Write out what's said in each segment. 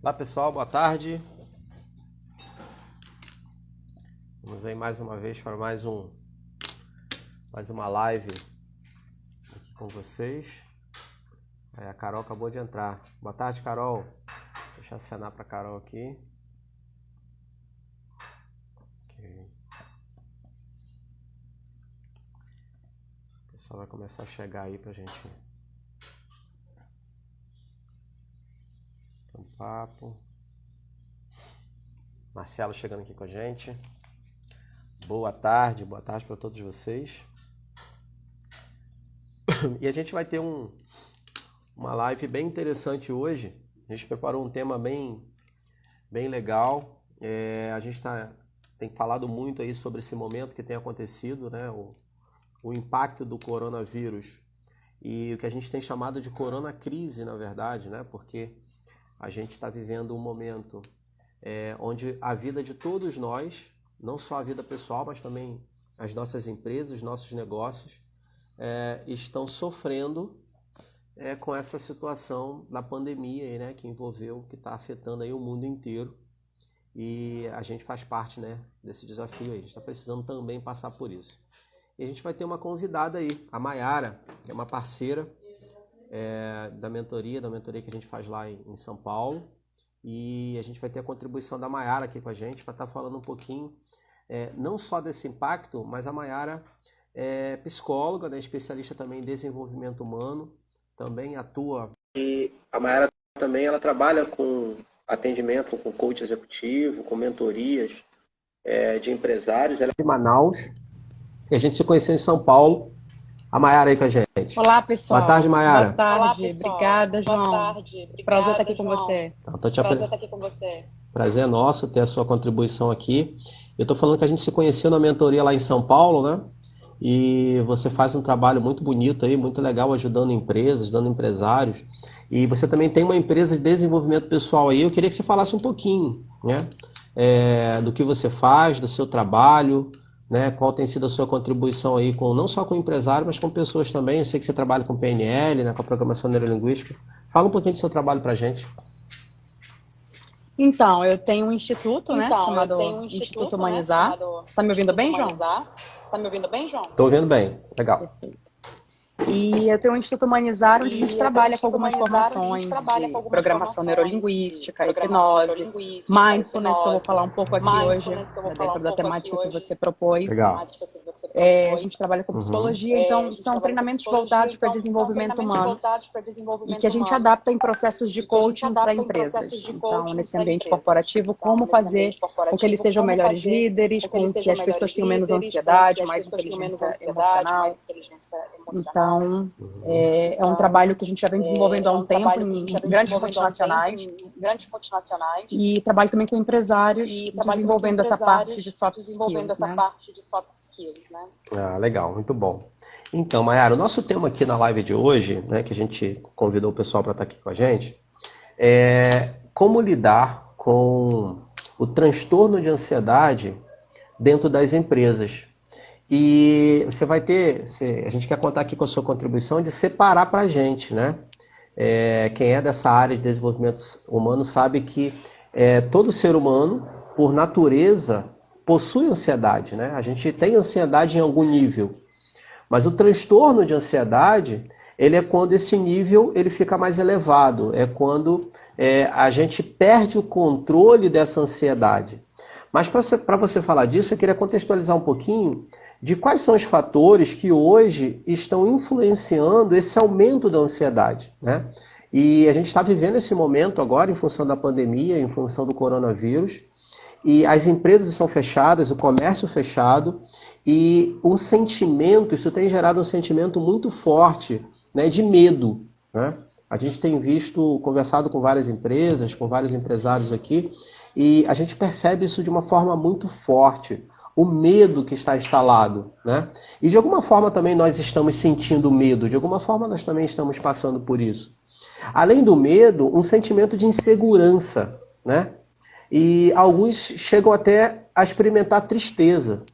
Olá pessoal, boa tarde. Vamos aí mais uma vez para mais uma live aqui com vocês. Aí a Carol acabou de entrar. Boa tarde, Carol. Deixa eu acenar para a Carol aqui. Ok. O pessoal vai começar a chegar aí pra gente ter um papo. Marcelo chegando aqui com a gente. Boa tarde para todos vocês. E a gente vai ter uma live bem interessante hoje. A gente preparou um tema bem legal. A gente tem falado muito aí sobre esse momento que tem acontecido, né? O impacto do coronavírus e o que a gente tem chamado de coronacrise, na verdade, né? Porque a gente está vivendo um momento onde a vida de todos nós, não só a vida pessoal, mas também as nossas empresas, os nossos negócios, estão sofrendo com essa situação da pandemia, né, que está afetando aí o mundo inteiro. E a gente faz parte, né, desse desafio aí. A gente está precisando também passar por isso. E a gente vai ter uma convidada aí, a Mayara, que é uma parceira da mentoria que a gente faz lá em São Paulo. E a gente vai ter a contribuição da Mayara aqui com a gente para estar falando um pouquinho, não só desse impacto, mas a Mayara é psicóloga, né, especialista também em desenvolvimento humano, também atua. E a Mayara também ela trabalha com atendimento com coach executivo, com mentorias de empresários. Ela é de Manaus e a gente se conheceu em São Paulo. A Mayara aí com a gente. Olá, pessoal. Boa tarde, Mayara. Boa tarde. Olá, pessoal. Obrigada, João. Boa tarde. Prazer estar aqui com você. Prazer estar aqui com você. Prazer é nosso ter a sua contribuição aqui. Eu estou falando que a gente se conheceu na mentoria lá em São Paulo, né? E você faz um trabalho muito bonito aí, muito legal, ajudando empresas, ajudando empresários. E você também tem uma empresa de desenvolvimento pessoal aí. Eu queria que você falasse um pouquinho, né? Do que você faz, do seu trabalho, né? Qual tem sido a sua contribuição aí, não só com empresário, mas com pessoas também. Eu sei que você trabalha com PNL, né? Com a programação neurolinguística. Fala um pouquinho do seu trabalho pra gente. Então, eu tenho um instituto, né? Chamado Instituto Humanizar. Você está me ouvindo bem, João? Está me ouvindo bem, João? Estou ouvindo bem. Legal. Perfeito. E eu tenho um Instituto Humanizar, onde a gente trabalha com algumas formações de programação neurolinguística, hipnose, mindfulness, que eu vou falar um pouco aqui hoje, dentro da temática que você propôs. Legal. A gente trabalha com psicologia, então são treinamentos voltados para desenvolvimento humano e que a gente adapta em processos de coaching para empresas. Então, nesse ambiente corporativo, como fazer com que eles sejam melhores líderes, com que as pessoas tenham menos ansiedade, mais inteligência emocional. Então, é um trabalho que a gente já vem desenvolvendo há um tempo em grandes multinacionais e trabalho também com empresários desenvolvendo essa parte de soft skills, né? Ah, legal, muito bom. Então, Mayara, o nosso tema aqui na live de hoje, né, que a gente convidou o pessoal para estar aqui com a gente, é como lidar com o transtorno de ansiedade dentro das empresas. E a gente quer contar aqui com a sua contribuição de separar para a gente, né? Quem é dessa área de desenvolvimento humano sabe que todo ser humano, por natureza, possui ansiedade, né? A gente tem ansiedade em algum nível, mas o transtorno de ansiedade, ele é quando esse nível ele fica mais elevado, é quando a gente perde o controle dessa ansiedade. Mas para você falar disso, eu queria contextualizar um pouquinho de quais são os fatores que hoje estão influenciando esse aumento da ansiedade, né? E a gente está vivendo esse momento agora em função da pandemia, em função do coronavírus, e as empresas estão fechadas, o comércio fechado, e isso tem gerado um sentimento muito forte, né, de medo, né? A gente tem conversado com várias empresas, com vários empresários aqui, e a gente percebe isso de uma forma muito forte, o medo que está instalado, né? E de alguma forma também nós estamos sentindo medo, de alguma forma nós também estamos passando por isso. Além do medo, um sentimento de insegurança, né? E alguns chegam até a experimentar tristeza.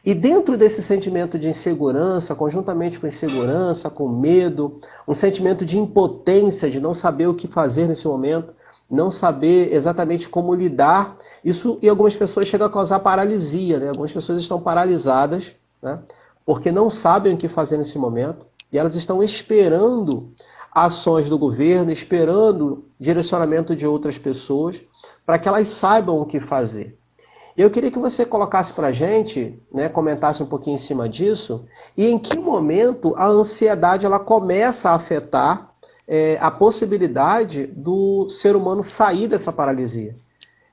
E dentro desse sentimento de insegurança, conjuntamente com insegurança, com medo, um sentimento de impotência, de não saber o que fazer nesse momento, não saber exatamente como lidar. Isso em algumas pessoas chega a causar paralisia, né? Algumas pessoas estão paralisadas, né? Porque não sabem o que fazer nesse momento e elas estão esperando ações do governo, esperando direcionamento de outras pessoas para que elas saibam o que fazer. E eu queria que você colocasse para a gente, né, comentasse um pouquinho em cima disso, e em que momento a ansiedade ela começa a afetar a possibilidade do ser humano sair dessa paralisia.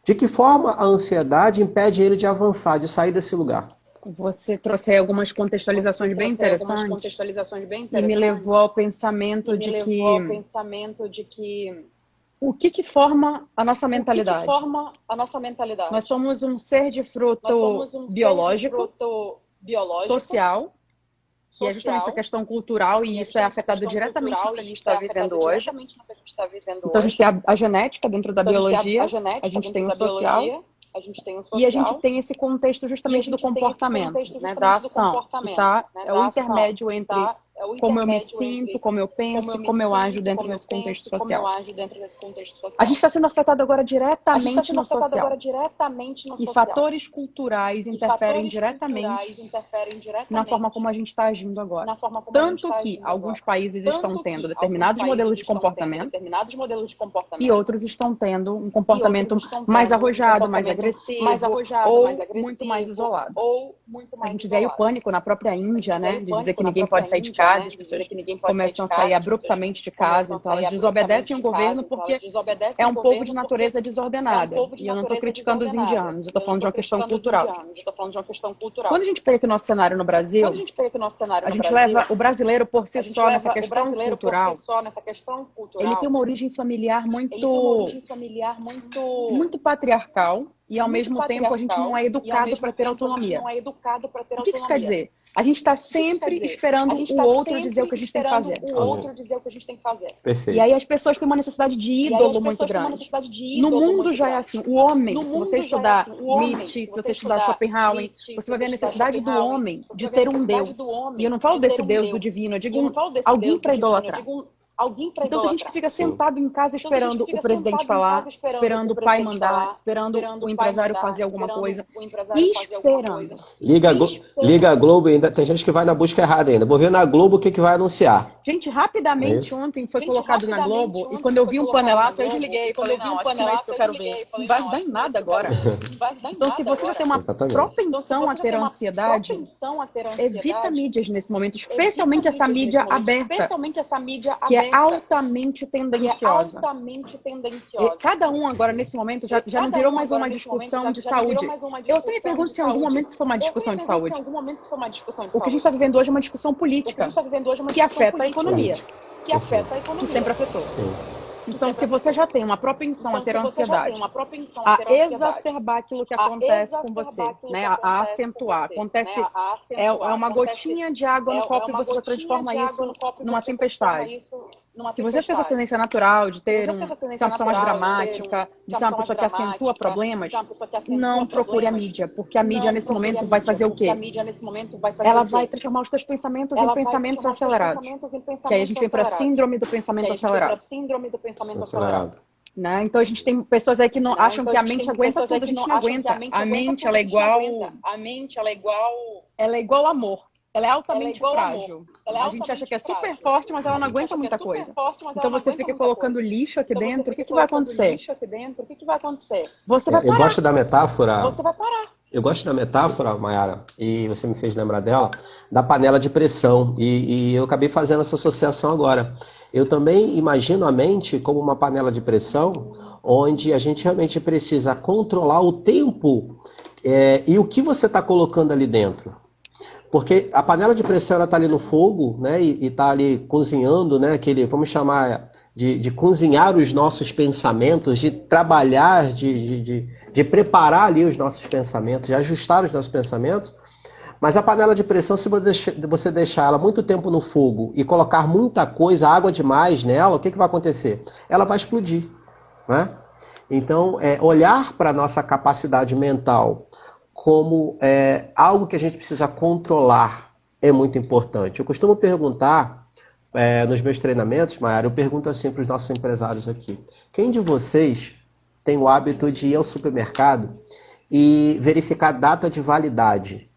De que forma a ansiedade impede ele de avançar, de sair desse lugar? Você trouxe aí algumas contextualizações bem interessantes e me levou ao pensamento de que o que forma a nossa mentalidade? Nós somos um ser de fruto biológico, social, que é justamente essa questão cultural, e isso é afetado diretamente no que a gente está vivendo hoje. Então, a gente tem a genética dentro da biologia, a gente tem o social, e a gente tem esse contexto justamente do comportamento, né, da ação, que é o intermédio entre como eu me sinto, como eu penso, como eu ajo dentro desse contexto social. A gente está sendo afetado agora diretamente no social. E fatores culturais interferem diretamente na forma como a gente está agindo agora. Tanto que alguns países estão tendo determinados modelos de comportamento e outros estão tendo um comportamento mais arrojado, mais agressivo, ou muito mais isolado. A gente vê aí o pânico na própria Índia, né, de dizer que ninguém pode sair de casa. As pessoas começam a sair abruptamente de casa, então elas desobedecem o governo porque é um povo de natureza desordenada. E eu não estou criticando os indianos, eu estou falando de uma questão cultural. Quando a gente pega aqui o nosso cenário no Brasil, a gente leva o brasileiro por si só nessa questão cultural, ele tem uma origem familiar muito patriarcal e ao mesmo tempo a gente não é educado para ter autonomia. O que isso quer dizer? A gente está sempre esperando o outro dizer o que a gente tem que fazer. Perfeito. E aí as pessoas têm uma necessidade de ídolo muito grande. No mundo já é assim. O homem, se você estudar Nietzsche, se você estudar Schopenhauer, você vai ver a necessidade do homem de ter um Deus. E eu não falo desse Deus do divino, eu digo alguém para idolatrar. Então tem gente que fica sentado em casa esperando o presidente falar, esperando o pai mandar, esperando o empresário fazer alguma coisa, esperando. Liga a Globo ainda, tem gente que vai na busca errada ainda. Vou ver na Globo o que vai anunciar. Gente, rapidamente ontem foi colocado na Globo e quando eu vi um panelaço eu desliguei e falei, não, acho que não é isso que eu quero ver. Não vai dar em nada agora. Então se você já tem uma propensão a ter ansiedade, evita mídias nesse momento, especialmente essa mídia aberta, que é altamente tendenciosa. E cada um agora, nesse momento, já não virou mais uma discussão de saúde. Eu até me pergunto se em algum momento isso foi uma discussão de saúde. O que a gente está vivendo hoje é uma discussão política, que afeta a economia, que sempre afetou. Sim. Então, se você já tem uma propensão a ter ansiedade, a exacerbar aquilo que acontece com você, né? A acentuar. Acontece, é uma gotinha de água no copo e você já transforma isso numa tempestade. Se você tem essa tendência natural de ser uma pessoa mais dramática, de ser uma pessoa que acentua problemas, não procure a mídia, porque a mídia nesse momento vai fazer o quê? Ela vai transformar os teus pensamentos em pensamentos acelerados. Que aí a gente vem para a síndrome do pensamento acelerado. Né? Então a gente tem pessoas aí que não acham que a mente aguenta tudo, a gente não aguenta. A mente ela é igual amor. Ela é altamente frágil. A gente acha que é super forte, mas ela não aguenta muita coisa. Então você fica colocando lixo aqui dentro, o que vai acontecer? Você vai parar. Eu gosto da metáfora. Você vai parar. Eu gosto da metáfora, Mayara, e você me fez lembrar dela, da panela de pressão. E eu acabei fazendo essa associação agora. Eu também imagino a mente como uma panela de pressão, onde a gente realmente precisa controlar o tempo e o que você está colocando ali dentro. Porque a panela de pressão está ali no fogo, né, e está ali cozinhando, né, vamos chamar de cozinhar os nossos pensamentos, de trabalhar, de preparar ali os nossos pensamentos, de ajustar os nossos pensamentos. Mas a panela de pressão, se você deixar ela muito tempo no fogo e colocar muita coisa, água demais nela, o que vai acontecer? Ela vai explodir, né? Então, olhar para a nossa capacidade mental como algo que a gente precisa controlar é muito importante. Eu costumo perguntar nos meus treinamentos, Mayara, eu pergunto assim para os nossos empresários aqui. Quem de vocês tem o hábito de ir ao supermercado e verificar a data de validade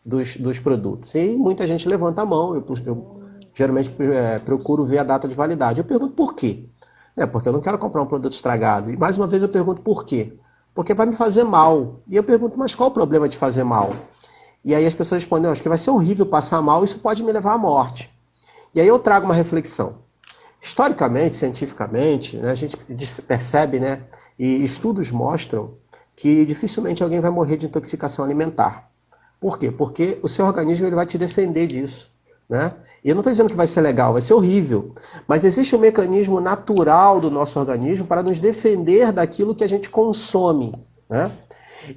dos produtos? E muita gente levanta a mão, eu geralmente procuro ver a data de validade. Eu pergunto por quê? Porque eu não quero comprar um produto estragado. E mais uma vez eu pergunto por quê? Porque vai me fazer mal. E eu pergunto, mas qual o problema de fazer mal? E aí as pessoas respondem, acho que vai ser horrível passar mal, isso pode me levar à morte. E aí eu trago uma reflexão. Historicamente, cientificamente, né, a gente percebe, né, e estudos mostram que dificilmente alguém vai morrer de intoxicação alimentar. Por quê? Porque o seu organismo ele vai te defender disso. Né? E eu não estou dizendo que vai ser legal, vai ser horrível. Mas existe um mecanismo natural do nosso organismo para nos defender daquilo que a gente consome. Né?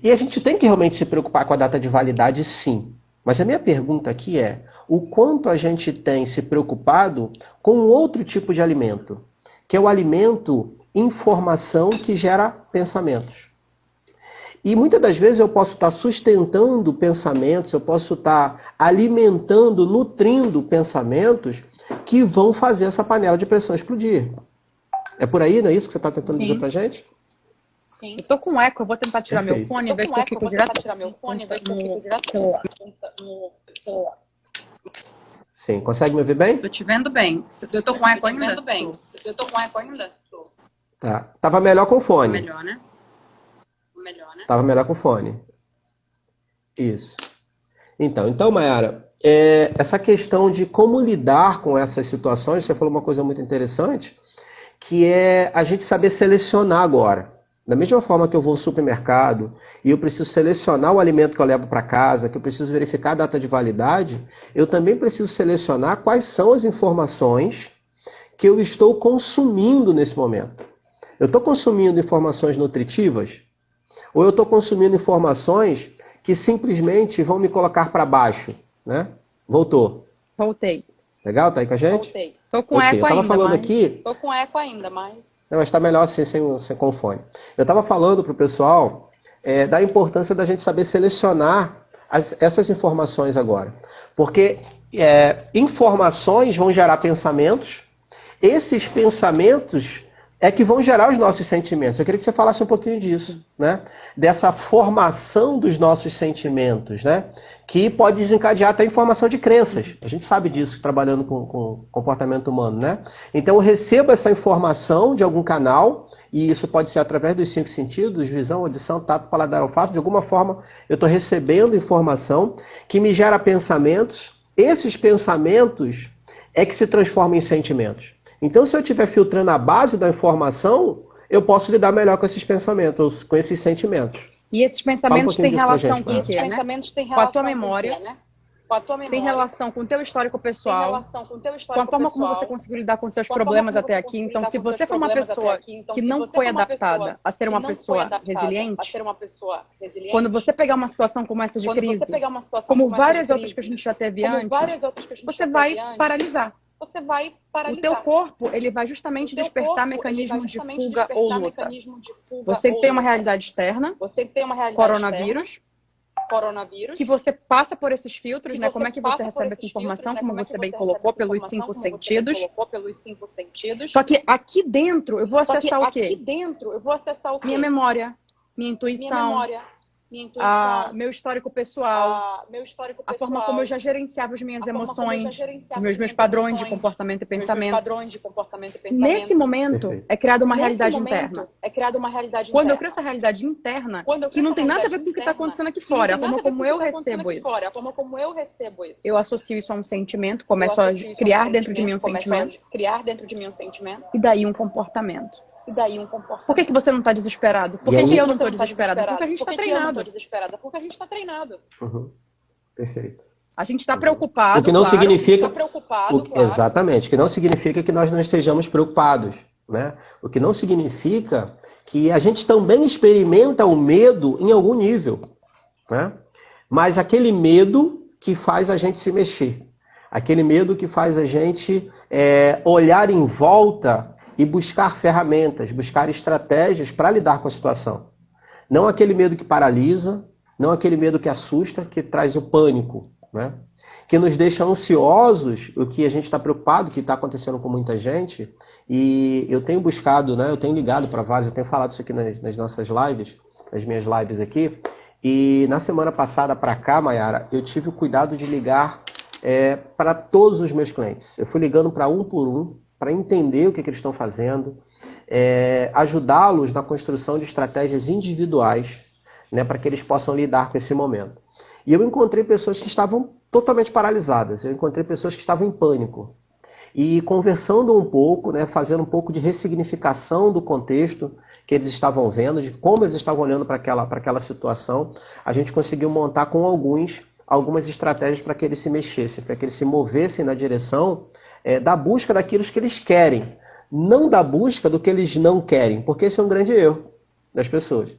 E a gente tem que realmente se preocupar com a data de validade, sim. Mas a minha pergunta aqui é, o quanto a gente tem se preocupado com outro tipo de alimento, que é o alimento informação que gera pensamentos. E muitas das vezes eu posso estar sustentando pensamentos, eu posso estar alimentando, nutrindo pensamentos que vão fazer essa panela de pressão explodir. É por aí, não é isso que você está tentando dizer pra gente? Sim. Eu tô com eco, eu vou tentar tirar Perfeito. meu fone e ver se eu fico direto no celular. Sim, consegue me ouvir bem? Tô te vendo bem. Eu tô com eco ainda? Eu tô com eco ainda? Tá. Tava melhor com fone. Melhor, né? Tava melhor com fone. Isso. Então, Mayara, essa questão de como lidar com essas situações, você falou uma coisa muito interessante, que é a gente saber selecionar agora. Da mesma forma que eu vou ao supermercado e eu preciso selecionar o alimento que eu levo para casa, que eu preciso verificar a data de validade, eu também preciso selecionar quais são as informações que eu estou consumindo nesse momento. Eu estou consumindo informações nutritivas? Ou eu estou consumindo informações que simplesmente vão me colocar para baixo, né? Voltou. Voltei. Legal? Tá aí com a gente? Voltei. Tô com eco eu tava ainda, falando mas... aqui... Tô com eco ainda, mas... Não, mas tá melhor assim, sem com fone. Eu estava falando pro pessoal da importância da gente saber selecionar essas informações agora. Porque informações vão gerar pensamentos, esses pensamentos é que vão gerar os nossos sentimentos. Eu queria que você falasse um pouquinho disso, né? Dessa formação dos nossos sentimentos, né? Que pode desencadear até informação de crenças. A gente sabe disso, trabalhando com comportamento humano, né? Então eu recebo essa informação de algum canal, e isso pode ser através dos 5 sentidos, visão, audição, tato, paladar, olfato. De alguma forma eu estou recebendo informação que me gera pensamentos. Esses pensamentos é que se transformam em sentimentos. Então, se eu estiver filtrando a base da informação, eu posso lidar melhor com esses pensamentos, com esses sentimentos. E esses pensamentos têm relação com o quê, né? Com a tua memória, tem relação com o teu histórico pessoal, com a forma como você conseguiu lidar com seus problemas até aqui. Então, se você for uma pessoa que não foi adaptada a ser uma pessoa resiliente, quando você pegar uma situação como essa de crise, como várias outras que a gente já teve antes, você vai paralisar. O teu corpo, ele vai justamente despertar mecanismos de fuga ou luta. Você tem uma realidade externa, coronavírus, que você passa por esses filtros, né? Como é que você recebe essa informação, como você bem colocou, pelos 5 sentidos. Só que aqui dentro eu vou acessar o quê? Minha memória, minha intuição, meu histórico pessoal, a forma como eu já gerenciava as minhas emoções, os meus padrões de comportamento e pensamento. Nesse momento é criada uma realidade interna. Quando eu crio essa realidade interna, que não tem nada a ver com o que está acontecendo aqui fora, a forma como eu recebo isso. Eu associo isso a um sentimento, começo a criar dentro de mim um sentimento, e daí um comportamento. Por que você não está desesperado? Por que eu não estou desesperada? Porque a gente está treinado. Uhum. Perfeito. A gente está preocupado. O que não significa. Claro. Exatamente. O que não significa que nós não estejamos preocupados, né? O que não significa que a gente também experimenta o medo em algum nível, né? Mas aquele medo que faz a gente se mexer. Aquele medo que faz a gente olhar em volta e buscar ferramentas, buscar estratégias para lidar com a situação. Não aquele medo que paralisa, não aquele medo que assusta, que traz o pânico, né? Que nos deixa ansiosos, o que a gente está preocupado, que está acontecendo com muita gente, e eu tenho buscado, né? Eu tenho ligado para vários, eu tenho falado isso aqui nas nossas lives, nas minhas lives aqui, e na semana passada para cá, Mayara, eu tive o cuidado de ligar para todos os meus clientes. Eu fui ligando para um por um, para entender o que eles estão fazendo, ajudá-los na construção de estratégias individuais, né, para que eles possam lidar com esse momento. E eu encontrei pessoas que estavam totalmente paralisadas, eu encontrei pessoas que estavam em pânico. E conversando um pouco, né, fazendo um pouco de ressignificação do contexto que eles estavam vendo, de como eles estavam olhando para aquela situação, a gente conseguiu montar com algumas estratégias para que eles se mexessem, para que eles se movessem na direção da busca daquilo que eles querem, não da busca do que eles não querem, porque esse é um grande erro das pessoas.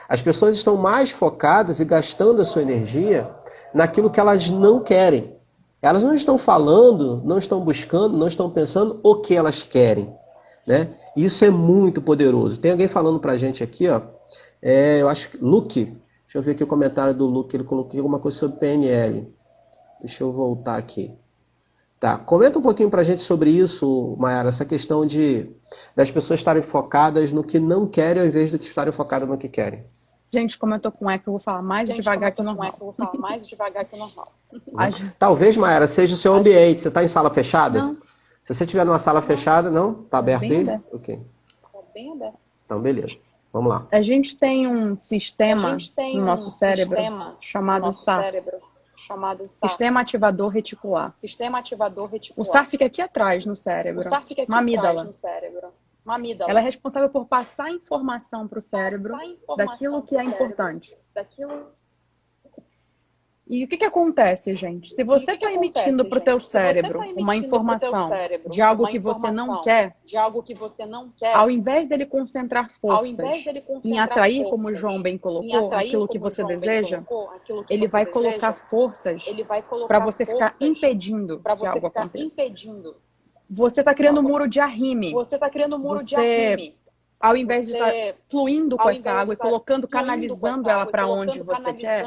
As pessoas estão mais focadas e gastando a sua energia naquilo que elas não querem. Elas não estão falando, não estão buscando, não estão pensando o que elas querem, né? Isso é muito poderoso. Tem alguém falando pra gente aqui, ó. Eu acho que Luke, deixa eu ver aqui o comentário do Luke, ele colocou alguma coisa sobre PNL. Deixa eu voltar aqui. Tá, comenta um pouquinho pra gente sobre isso, Mayara, essa questão das pessoas estarem focadas no que não querem ao invés de estarem focadas no que querem. Gente, como eu tô com eco, eu vou falar mais devagar que o normal. Talvez, Mayara, seja o seu ambiente. Você está em sala fechada? Não. Se você estiver numa sala fechada, não? Está aberto bem aí? aberto. Ok. Tá bem aberto. Então, beleza. Vamos lá. A gente tem um sistema no nosso cérebro chamado SAR. Sistema Ativador Reticular. O SAR fica aqui atrás no cérebro. Uma amígdala. Ela é responsável por passar informação para o cérebro daquilo que é importante. E o que acontece, gente? Se você está emitindo para o teu cérebro uma informação de algo que você não quer, ao invés dele concentrar forças em atrair, como o João bem colocou, aquilo que você deseja, ele vai colocar forças para você ficar impedindo que algo aconteça. Você está criando um muro de arrime. Ao invés de estar fluindo com essa água e colocando, canalizando ela para onde você quer,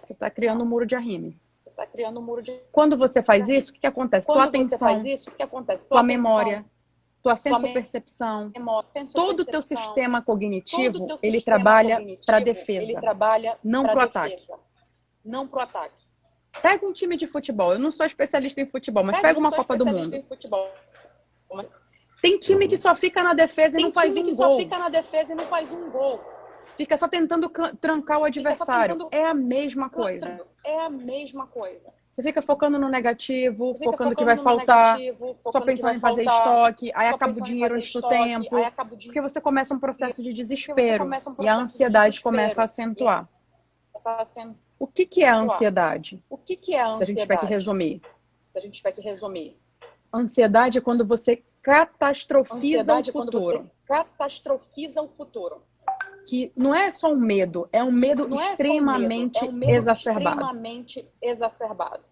você está criando um muro de arrime. Quando você faz isso, o que acontece? Tua atenção, tua memória, tua sensopercepção, todo o teu sistema cognitivo, ele trabalha para defesa, não para o ataque. Pega um time de futebol. Eu não sou especialista em futebol, mas pega uma Copa do Mundo. Tem time que só fica na defesa e não faz um gol. Fica só tentando trancar o adversário. É a mesma coisa. Você fica focando no negativo, focando que vai faltar, só pensando em fazer estoque, aí acaba o dinheiro antes do tempo, porque você começa um processo de desespero e a ansiedade começa a acentuar. O que é a ansiedade? Se a gente tiver que resumir. Ansiedade é quando você catastrofiza o futuro. Que não é só um medo, é um medo extremamente exacerbado.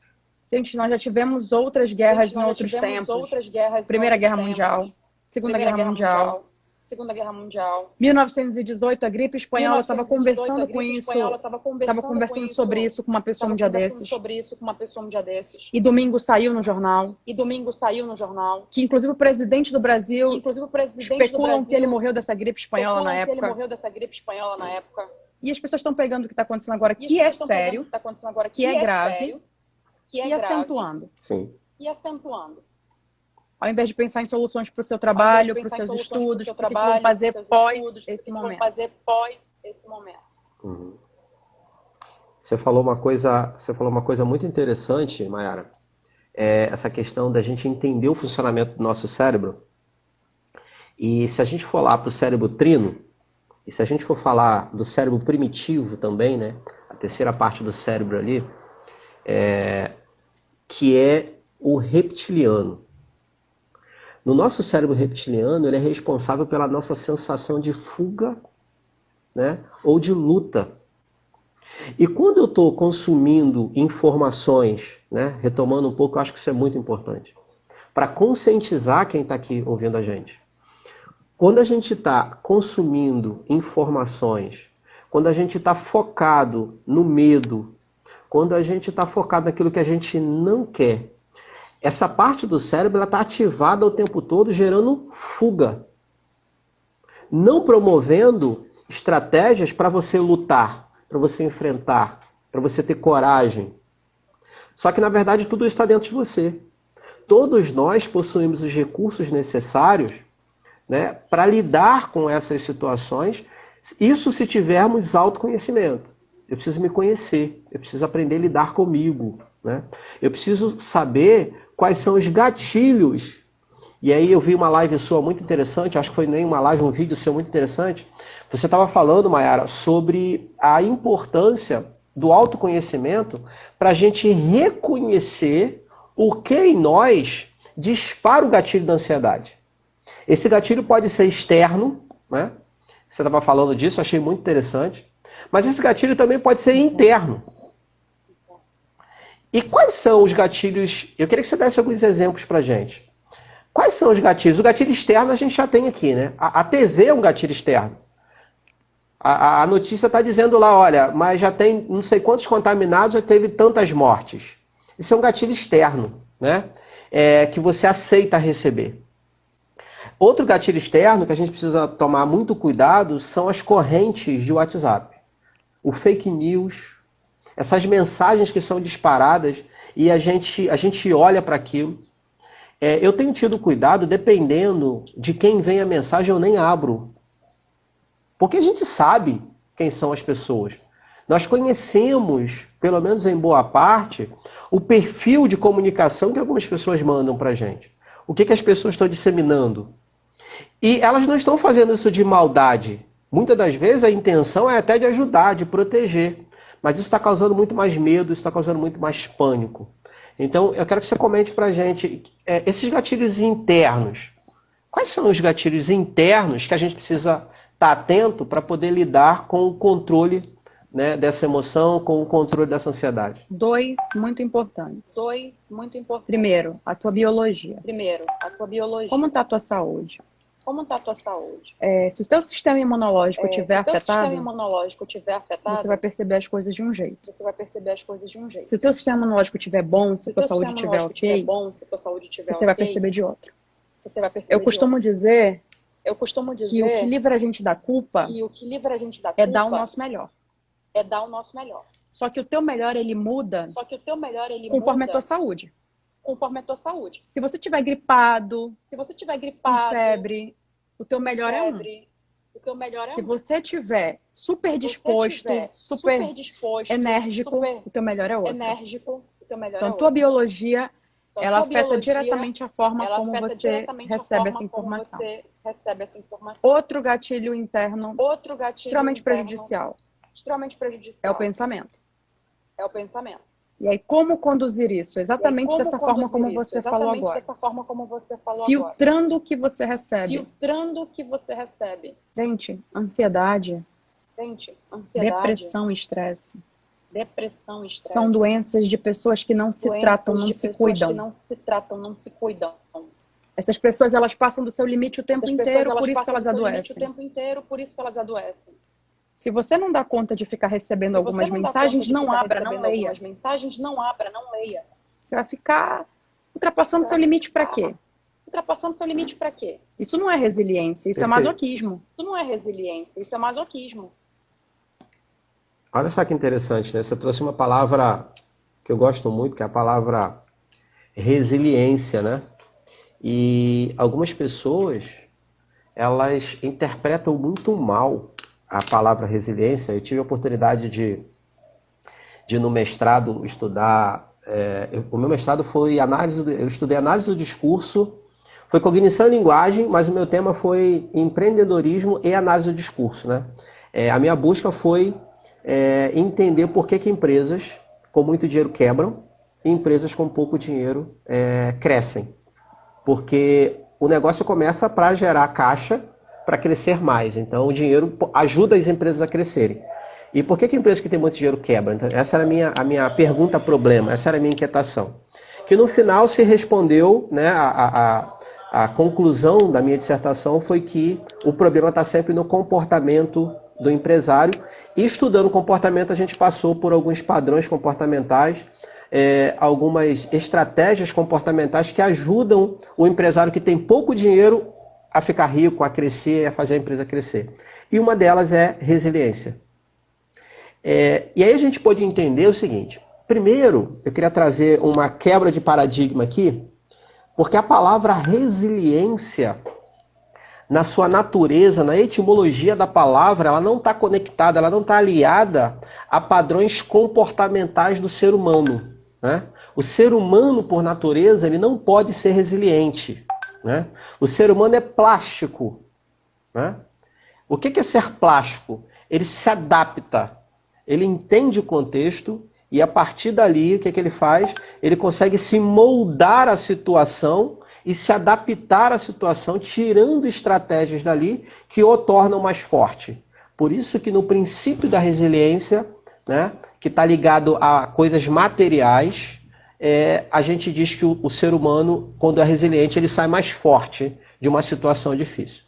Gente, nós já tivemos outras guerras em outros tempos. Primeira Guerra Mundial, Segunda Guerra Mundial. 1918, a gripe espanhola, eu estava conversando com isso, estava conversando sobre isso com uma pessoa um dia desses. E domingo saiu no jornal. Que inclusive o presidente do Brasil especulam que ele morreu dessa gripe espanhola na época. E as pessoas estão pegando o que está acontecendo agora, que é sério, que é grave, e acentuando. Sim. Ao invés de pensar em soluções para o seu trabalho, para os seus estudos, para o que vão fazer pós esse momento. Uhum. Você falou uma coisa muito interessante, Mayara. Essa questão da gente entender o funcionamento do nosso cérebro. E se a gente for lá para o cérebro trino, e se a gente for falar do cérebro primitivo também, né? A terceira parte do cérebro ali, que é o reptiliano. No nosso cérebro reptiliano, ele é responsável pela nossa sensação de fuga, né, ou de luta. E quando eu estou consumindo informações, né, retomando um pouco, eu acho que isso é muito importante, para conscientizar quem está aqui ouvindo a gente. Quando a gente está consumindo informações, quando a gente está focado no medo, quando a gente está focado naquilo que a gente não quer, essa parte do cérebro está ativada o tempo todo, gerando fuga. Não promovendo estratégias para você lutar, para você enfrentar, para você ter coragem. Só que, na verdade, tudo isso está dentro de você. Todos nós possuímos os recursos necessários, né, para lidar com essas situações, isso se tivermos autoconhecimento. Eu preciso me conhecer, eu preciso aprender a lidar comigo, né? Eu preciso saber quais são os gatilhos. E aí eu vi uma live sua muito interessante, acho que foi nem uma live, um vídeo seu muito interessante. Você estava falando, Mayara, sobre a importância do autoconhecimento para a gente reconhecer o que em nós dispara o gatilho da ansiedade. Esse gatilho pode ser externo, né? Você estava falando disso, achei muito interessante. Mas esse gatilho também pode ser interno. E quais são os gatilhos? Eu queria que você desse alguns exemplos para a gente. Quais são os gatilhos? O gatilho externo a gente já tem aqui, né? A TV é um gatilho externo. A notícia está dizendo lá, olha, mas já tem não sei quantos contaminados, já teve tantas mortes. Isso é um gatilho externo, né? Que você aceita receber. Outro gatilho externo que a gente precisa tomar muito cuidado são as correntes de WhatsApp. O fake news, essas mensagens que são disparadas e a gente olha para aquilo. Eu tenho tido cuidado, dependendo de quem vem a mensagem, eu nem abro. Porque a gente sabe quem são as pessoas. Nós conhecemos, pelo menos em boa parte, o perfil de comunicação que algumas pessoas mandam para a gente. O que as pessoas estão disseminando. E elas não estão fazendo isso de maldade. Muitas das vezes a intenção é até de ajudar, de proteger. Mas isso está causando muito mais medo, isso está causando muito mais pânico. Então, eu quero que você comente para a gente esses gatilhos internos. Quais são os gatilhos internos que a gente precisa estar atento para poder lidar com o controle, né, dessa emoção, com o controle dessa ansiedade? Dois muito importantes. Primeiro, a tua biologia. Como está a tua saúde? Se o teu sistema imunológico estiver afetado, você vai perceber as coisas de um jeito. Se o teu sistema imunológico estiver bom, se a tua saúde estiver ok, você vai perceber de outro. Eu costumo dizer que o que livra a gente da culpa é dar o nosso melhor. Só que o teu melhor, ele muda conforme a tua saúde. Se você estiver gripado, com febre, o teu melhor é um. Se você estiver super disposto, super enérgico, o teu melhor é outro. Então, a tua biologia, ela afeta diretamente a forma como você recebe essa informação. Outro gatilho interno extremamente prejudicial é o pensamento. E aí, como conduzir isso? Exatamente dessa forma como você falou agora. Filtrando o que você recebe. Gente, ansiedade, depressão e estresse são doenças de pessoas que não se tratam, não se cuidam. Essas pessoas, elas passam do seu limite o tempo inteiro, por isso que elas adoecem. Se você não dá conta de ficar recebendo algumas mensagens, não abra, não leia. Você vai ficar ultrapassando seu limite para quê? Isso não é resiliência, isso é masoquismo. Olha só que interessante, né? Você trouxe uma palavra que eu gosto muito, que é a palavra resiliência, né? E algumas pessoas, elas interpretam muito mal a palavra resiliência. Eu tive a oportunidade de no mestrado estudar, o meu mestrado foi eu estudei análise do discurso, foi cognição e linguagem, mas o meu tema foi empreendedorismo e análise do discurso, né? A minha busca foi entender por que empresas com muito dinheiro quebram e empresas com pouco dinheiro crescem. Porque o negócio começa para gerar caixa, para crescer mais. Então, o dinheiro ajuda as empresas a crescerem. E por que empresas que têm muito dinheiro quebram? Então, essa era a minha pergunta problema, essa era a minha inquietação. Que no final se respondeu, né, a conclusão da minha dissertação foi que o problema está sempre no comportamento do empresário E estudando comportamento, a gente passou por alguns padrões comportamentais, algumas estratégias comportamentais que ajudam o empresário que tem pouco dinheiro a ficar rico, a crescer, a fazer a empresa crescer. E uma delas é resiliência. E aí a gente pode entender o seguinte. Primeiro, eu queria trazer uma quebra de paradigma aqui, porque a palavra resiliência, na sua natureza, na etimologia da palavra, ela não está conectada, ela não está aliada a padrões comportamentais do ser humano, né? O ser humano, por natureza, ele não pode ser resiliente, né? O ser humano é plástico, né? O que é ser plástico? Ele se adapta, ele entende o contexto e a partir dali, o que ele faz? Ele consegue se moldar à situação e se adaptar à situação, tirando estratégias dali que o tornam mais forte. Por isso que no princípio da resiliência, né, que está ligado a coisas materiais, a gente diz que o ser humano, quando é resiliente, ele sai mais forte de uma situação difícil.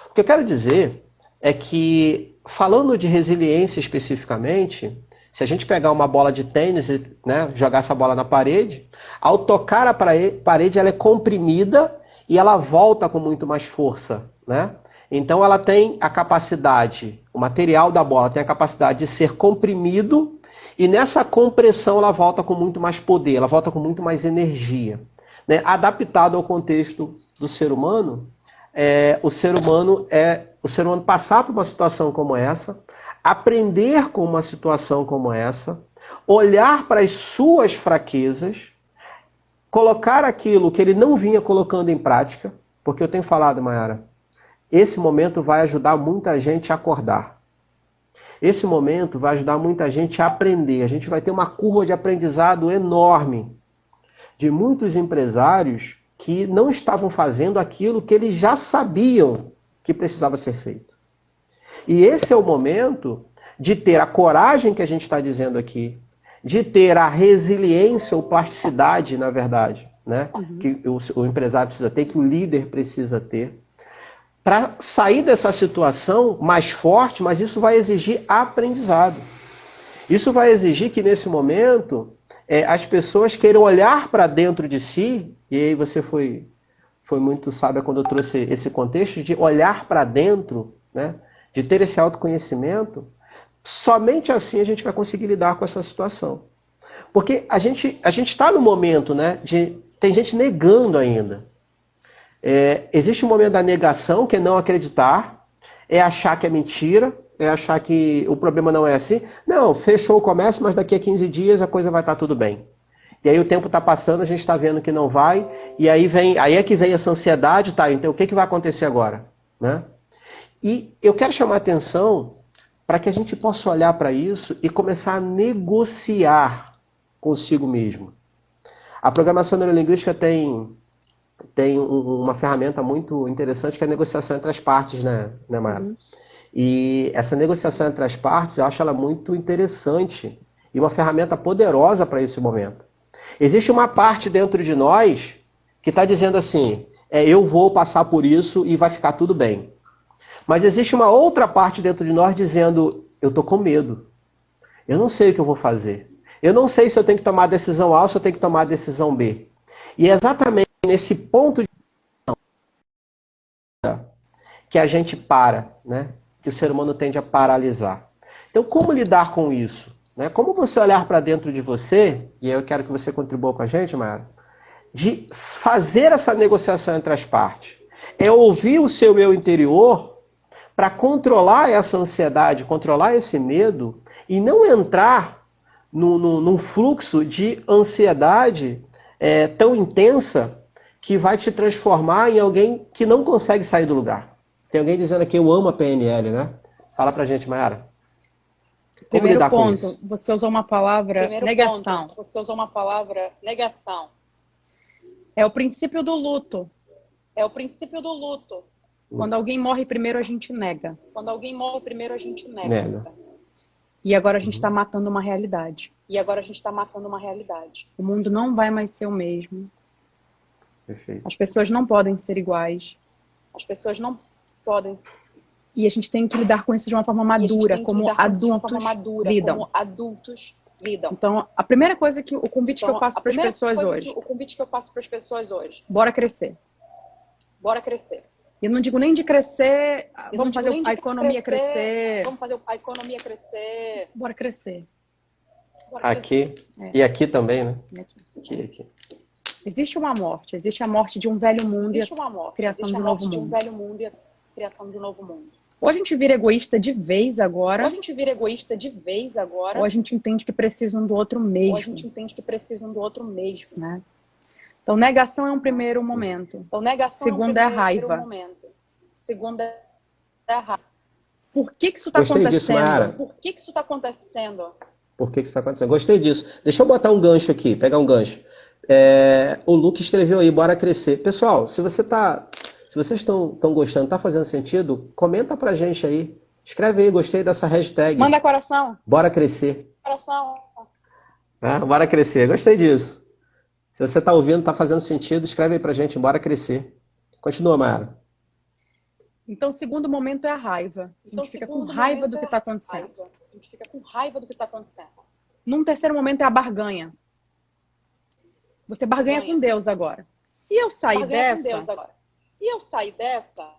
O que eu quero dizer é que, falando de resiliência especificamente, se a gente pegar uma bola de tênis e, né, jogar essa bola na parede, ao tocar a parede ela é comprimida e ela volta com muito mais força, né? Então ela tem a capacidade, o material da bola tem a capacidade de ser comprimido e nessa compressão ela volta com muito mais poder, ela volta com muito mais energia, né? Adaptado ao contexto do ser humano, o ser humano passar por uma situação como essa, aprender com uma situação como essa, olhar para as suas fraquezas, colocar aquilo que ele não vinha colocando em prática, porque eu tenho falado, Mayara, esse momento vai ajudar muita gente a acordar. Esse momento vai ajudar muita gente a aprender. A gente vai ter uma curva de aprendizado enorme de muitos empresários que não estavam fazendo aquilo que eles já sabiam que precisava ser feito. E esse é o momento de ter a coragem que a gente está dizendo aqui, de ter a resiliência ou plasticidade, na verdade, né? Que o empresário precisa ter, que o líder precisa ter, para sair dessa situação mais forte, mas isso vai exigir aprendizado. Isso vai exigir que, nesse momento, as pessoas queiram olhar para dentro de si, e aí você foi muito sábia quando eu trouxe esse contexto, de olhar para dentro, né? De ter esse autoconhecimento, somente assim a gente vai conseguir lidar com essa situação. Porque a gente está no momento, né, tem gente negando ainda. Existe um momento da negação, que é não acreditar, é achar que é mentira, é achar que o problema não é assim. Não, fechou o comércio, mas daqui a 15 dias a coisa vai estar tudo bem. E aí o tempo está passando, a gente está vendo que não vai, e aí é que vem essa ansiedade, tá, então o que vai acontecer agora? Né? E eu quero chamar a atenção para que a gente possa olhar para isso e começar a negociar consigo mesmo. A programação neurolinguística tem uma ferramenta muito interessante que é a negociação entre as partes, né, Mara? E essa negociação entre as partes, eu acho ela muito interessante e uma ferramenta poderosa para esse momento. Existe uma parte dentro de nós que está dizendo assim, eu vou passar por isso e vai ficar tudo bem. Mas existe uma outra parte dentro de nós dizendo, eu estou com medo. Eu não sei o que eu vou fazer. Eu não sei se eu tenho que tomar a decisão A ou se eu tenho que tomar a decisão B. E é exatamente nesse ponto de que a gente para, né? Que o ser humano tende a paralisar. Então, como lidar com isso? Né? Como você olhar para dentro de você, e eu quero que você contribua com a gente, Mayara, de fazer essa negociação entre as partes. É ouvir o seu eu interior para controlar essa ansiedade, controlar esse medo e não entrar num fluxo de ansiedade tão intensa que vai te transformar em alguém que não consegue sair do lugar. Tem alguém dizendo aqui, eu amo a PNL, né? Fala pra gente, Mayara. Como lidar com isso? Você usou uma palavra negação. Você usou uma palavra negação. É o princípio do luto. É o princípio do luto. Quando alguém morre primeiro, a gente nega. Quando alguém morre primeiro, a gente nega. E agora a gente está matando uma realidade. E agora a gente está matando uma realidade. O mundo não vai mais ser o mesmo. Perfeito. As pessoas não podem ser iguais. As pessoas não podem. E a gente tem que lidar com isso de uma forma madura, como adultos lidam. Então, a primeira coisa o convite que eu faço para as pessoas hoje, bora crescer. Bora crescer. Eu não digo nem de crescer, vamos fazer a economia crescer. Vamos fazer a economia crescer. Bora crescer. Aqui. E aqui também, né? Aqui. Existe a morte de um velho mundo e a criação de um novo mundo. Ou a gente vira egoísta de vez agora, ou a gente entende que precisa um do outro mesmo. Né? Então, negação é um primeiro momento. Segundo é a raiva. Por que isso está acontecendo? Por que isso está acontecendo? Por que isso está acontecendo? Gostei disso. Deixa eu botar um gancho aqui, pegar um gancho. O Luke escreveu aí, bora crescer. Pessoal, se vocês estão gostando, tá fazendo sentido, comenta pra gente aí. Escreve aí, gostei dessa hashtag. Manda coração. Bora crescer. Coração. Bora crescer, gostei disso. Se você tá ouvindo, tá fazendo sentido, escreve aí pra gente, bora crescer. Continua, Mayara. Então, o segundo momento é a raiva. A gente fica com raiva do que está acontecendo. Num terceiro momento é a barganha. Você barganha com Deus agora. Se eu sair dessa,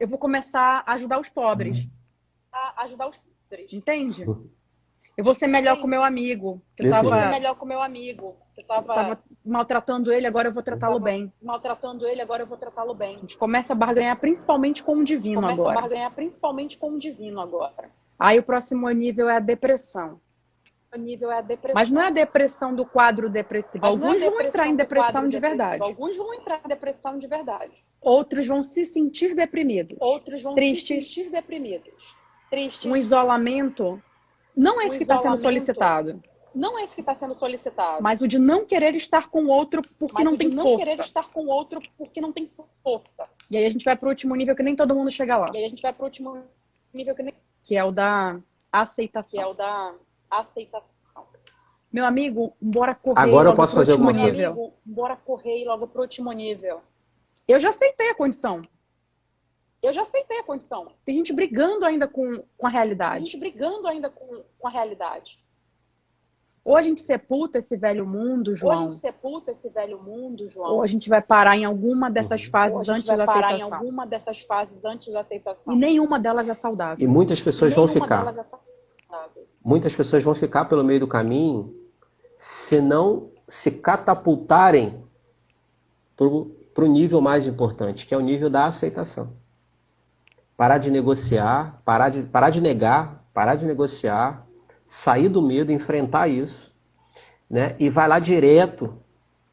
eu vou começar a ajudar os pobres. Entende? Eu vou ser melhor com meu amigo. Eu estava maltratando ele, agora eu vou tratá-lo bem. A gente começa a barganhar principalmente com o divino agora. Aí o próximo nível é a depressão. Mas não é a depressão do quadro depressivo. Alguns vão entrar em depressão de verdade. Outros vão se sentir deprimidos. Tristes. Um isolamento. Não é isso que está sendo solicitado. Mas o de não querer estar com o outro porque não tem força. E aí a gente vai para o último nível que nem todo mundo chega lá. Que é o da aceitação. Meu amigo, bora correr. Agora eu posso fazer alguma coisa. Bora correr logo pro último nível. Eu já aceitei a condição. condição. Tem gente brigando ainda com a realidade. Ou a gente sepulta esse velho mundo, João. Ou a gente vai parar em alguma dessas fases antes da aceitação. E nenhuma delas é saudável. E muitas pessoas vão ficar. Muitas pessoas vão ficar pelo meio do caminho se não se catapultarem para o nível mais importante, que é o nível da aceitação. Parar de negociar, parar de negar, parar de negociar, sair do medo, enfrentar isso, né? E vai lá direto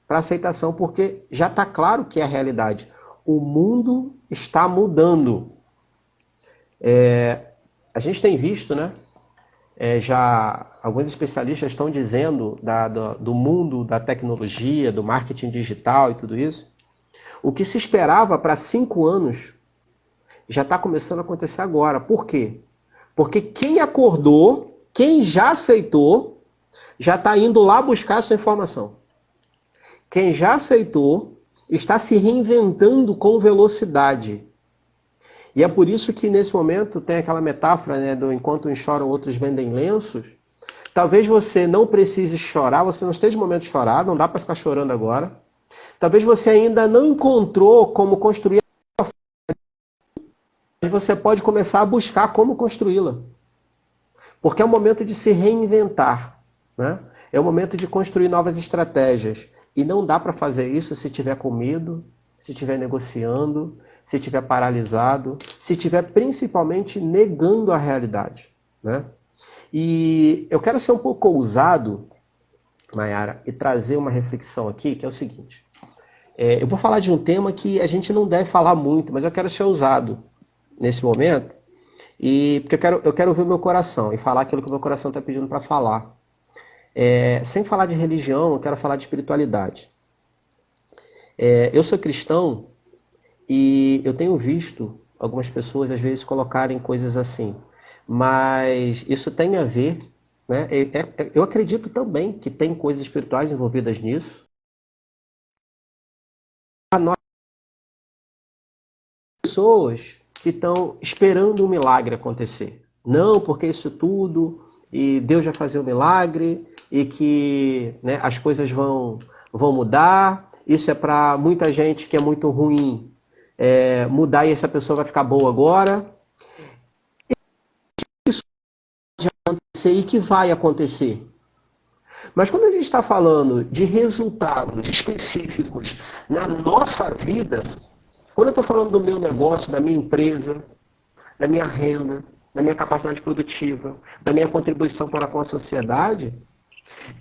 para a aceitação, porque já está claro que é a realidade. O mundo está mudando. A gente tem visto, né? Já alguns especialistas estão dizendo do mundo da tecnologia, do marketing digital e tudo isso. O que se esperava para 5 anos já está começando a acontecer agora. Por quê? Porque quem acordou, quem já aceitou, já está indo lá buscar essa informação. Quem já aceitou está se reinventando com velocidade. E é por isso que nesse momento tem aquela metáfora, né, do enquanto uns choram, outros vendem lenços. Talvez você não precise chorar, você não esteja no momento de chorar, não dá para ficar chorando agora. Talvez você ainda não encontrou como construir a mas você pode começar a buscar como construí-la. Porque é o momento de se reinventar, né? É o momento de construir novas estratégias. E não dá para fazer isso se tiver com medo, se estiver negociando, se estiver paralisado, se estiver principalmente negando a realidade, né? E eu quero ser um pouco ousado, Mayara, e trazer uma reflexão aqui, que é o seguinte. Eu vou falar de um tema que a gente não deve falar muito, mas eu quero ser ousado nesse momento, porque eu quero ouvir o meu coração e falar aquilo que o meu coração está pedindo para falar. Sem falar de religião, eu quero falar de espiritualidade. Eu sou cristão e eu tenho visto algumas pessoas às vezes colocarem coisas assim, mas isso tem a ver, né? Eu acredito também que tem coisas espirituais envolvidas nisso. A nós pessoas que estão esperando um milagre acontecer. Não, porque isso tudo, e Deus vai fazer um milagre, e que, né, as coisas vão mudar. Isso é para muita gente que é muito ruim mudar e essa pessoa vai ficar boa agora. Isso pode acontecer e que vai acontecer. Mas quando a gente está falando de resultados específicos na nossa vida, quando eu estou falando do meu negócio, da minha empresa, da minha renda, da minha capacidade produtiva, da minha contribuição para com a sociedade,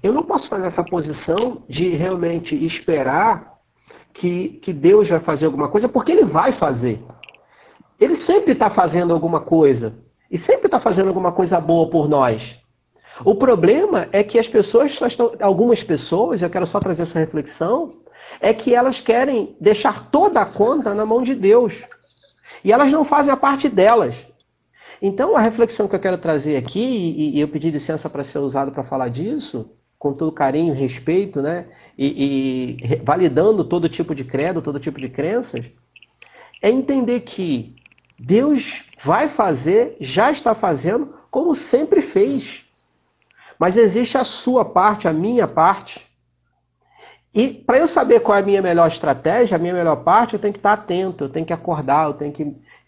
eu não posso fazer essa posição de realmente esperar que Deus vai fazer alguma coisa, porque Ele vai fazer. Ele sempre está fazendo alguma coisa. E sempre está fazendo alguma coisa boa por nós. O problema é que as pessoas algumas pessoas, eu quero só trazer essa reflexão, é que elas querem deixar toda a conta na mão de Deus. E elas não fazem a parte delas. Então, a reflexão que eu quero trazer aqui, e eu pedi licença para ser usado para falar disso, com todo carinho e respeito, né? E validando todo tipo de credo, todo tipo de crenças, é entender que Deus vai fazer, já está fazendo, como sempre fez. Mas existe a sua parte, a minha parte. E para eu saber qual é a minha melhor estratégia, a minha melhor parte, eu tenho que estar atento, eu tenho que acordar,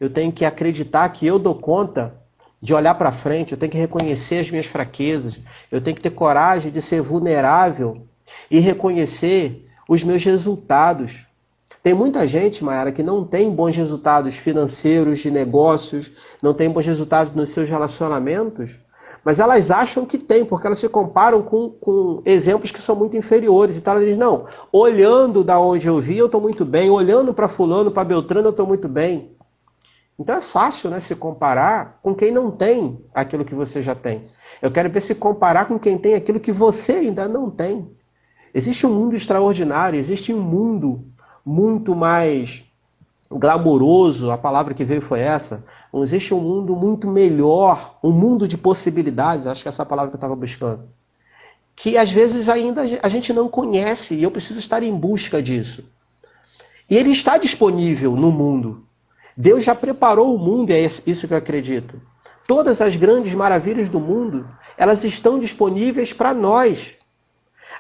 eu tenho que acreditar que eu dou conta de olhar para frente, eu tenho que reconhecer as minhas fraquezas, eu tenho que ter coragem de ser vulnerável e reconhecer os meus resultados. Tem muita gente, Mayara, que não tem bons resultados financeiros, de negócios, não tem bons resultados nos seus relacionamentos, mas elas acham que tem, porque elas se comparam com exemplos que são muito inferiores. Então elas dizem, não, olhando da onde eu vi, eu estou muito bem, olhando para fulano, para Beltrano, eu estou muito bem. Então é fácil, né, se comparar com quem não tem aquilo que você já tem. Eu quero ver se comparar com quem tem aquilo que você ainda não tem. Existe um mundo extraordinário, existe um mundo muito mais glamouroso, a palavra que veio foi essa. Existe um mundo muito melhor, um mundo de possibilidades, acho que é essa palavra que eu estava buscando, que às vezes ainda a gente não conhece e eu preciso estar em busca disso. E ele está disponível no mundo. Deus já preparou o mundo, e é isso que eu acredito. Todas as grandes maravilhas do mundo, elas estão disponíveis para nós.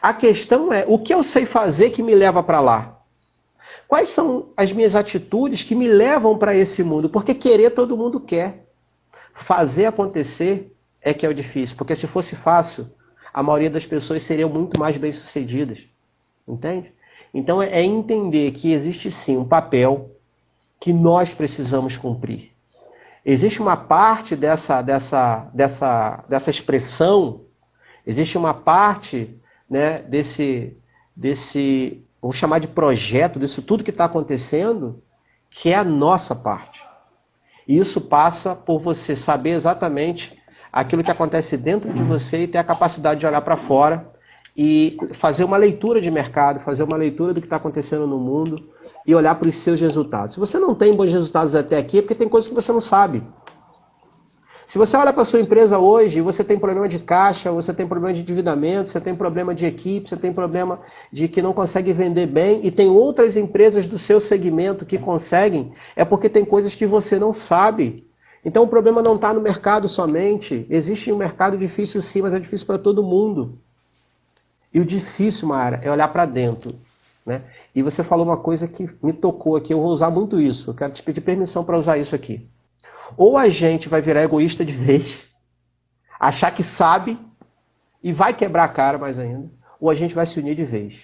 A questão é, o que eu sei fazer que me leva para lá? Quais são as minhas atitudes que me levam para esse mundo? Porque querer todo mundo quer. Fazer acontecer é que é o difícil. Porque se fosse fácil, a maioria das pessoas seriam muito mais bem-sucedidas. Entende? Então é entender que existe sim um papel que nós precisamos cumprir. Existe uma parte dessa expressão, existe uma parte, né, desse vamos chamar de projeto, disso tudo que está acontecendo, que é a nossa parte. E isso passa por você saber exatamente aquilo que acontece dentro de você e ter a capacidade de olhar para fora e fazer uma leitura de mercado, fazer uma leitura do que está acontecendo no mundo e olhar para os seus resultados. Se você não tem bons resultados até aqui, é porque tem coisas que você não sabe. Se você olha para a sua empresa hoje e você tem problema de caixa, você tem problema de endividamento, você tem problema de equipe, você tem problema de que não consegue vender bem e tem outras empresas do seu segmento que conseguem, é porque tem coisas que você não sabe. Então o problema não está no mercado somente. Existe um mercado difícil sim, mas é difícil para todo mundo. E o difícil, Mayara, é olhar para dentro, né? E você falou uma coisa que me tocou aqui, eu vou usar muito isso. Eu quero te pedir permissão para usar isso aqui. Ou a gente vai virar egoísta de vez, achar que sabe e vai quebrar a cara mais ainda, ou a gente vai se unir de vez.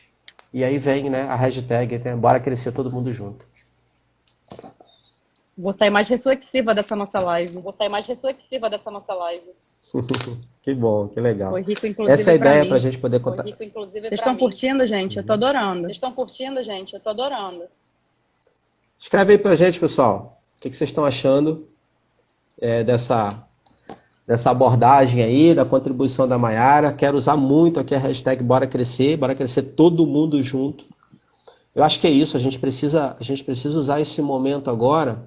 E aí vem, né, a hashtag, né, bora crescer todo mundo junto. Vou sair mais reflexiva dessa nossa live. Que bom, que legal. Foi rico, inclusive, essa é a ideia mim. para a gente poder contar. Vocês estão curtindo, gente? Eu tô adorando. Escreve aí pra gente, pessoal. O que vocês estão achando dessa abordagem aí, da contribuição da Mayara? Quero usar muito aqui a hashtag bora crescer todo mundo junto. Eu acho que é isso, a gente precisa usar esse momento agora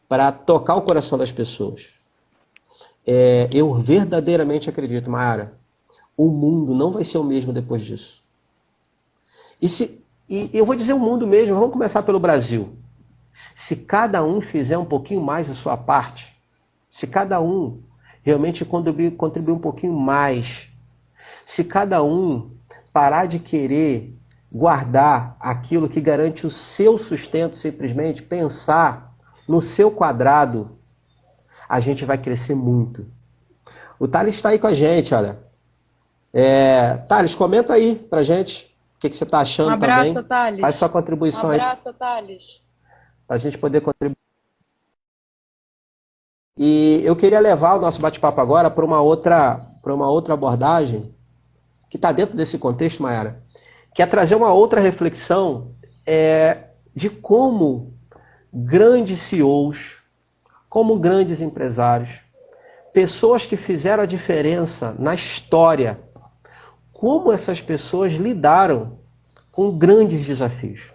para tocar o coração das pessoas. Eu verdadeiramente acredito, Mayara, o mundo não vai ser o mesmo depois disso. E eu vou dizer o mundo mesmo, vamos começar pelo Brasil. Se cada um fizer um pouquinho mais a sua parte, se cada um realmente contribuir um pouquinho mais, se cada um parar de querer guardar aquilo que garante o seu sustento, simplesmente pensar no seu quadrado, a gente vai crescer muito. O Thales está aí com a gente, olha. Thales, comenta aí pra gente o que você está achando Um abraço, também. Thales. Faz sua contribuição aí. Um abraço, Thales. Para a gente poder contribuir. E eu queria levar o nosso bate-papo agora para uma outra abordagem que está dentro desse contexto, Mayara, que é trazer uma outra reflexão de como grandes CEOs, como grandes empresários, pessoas que fizeram a diferença na história, como essas pessoas lidaram com grandes desafios.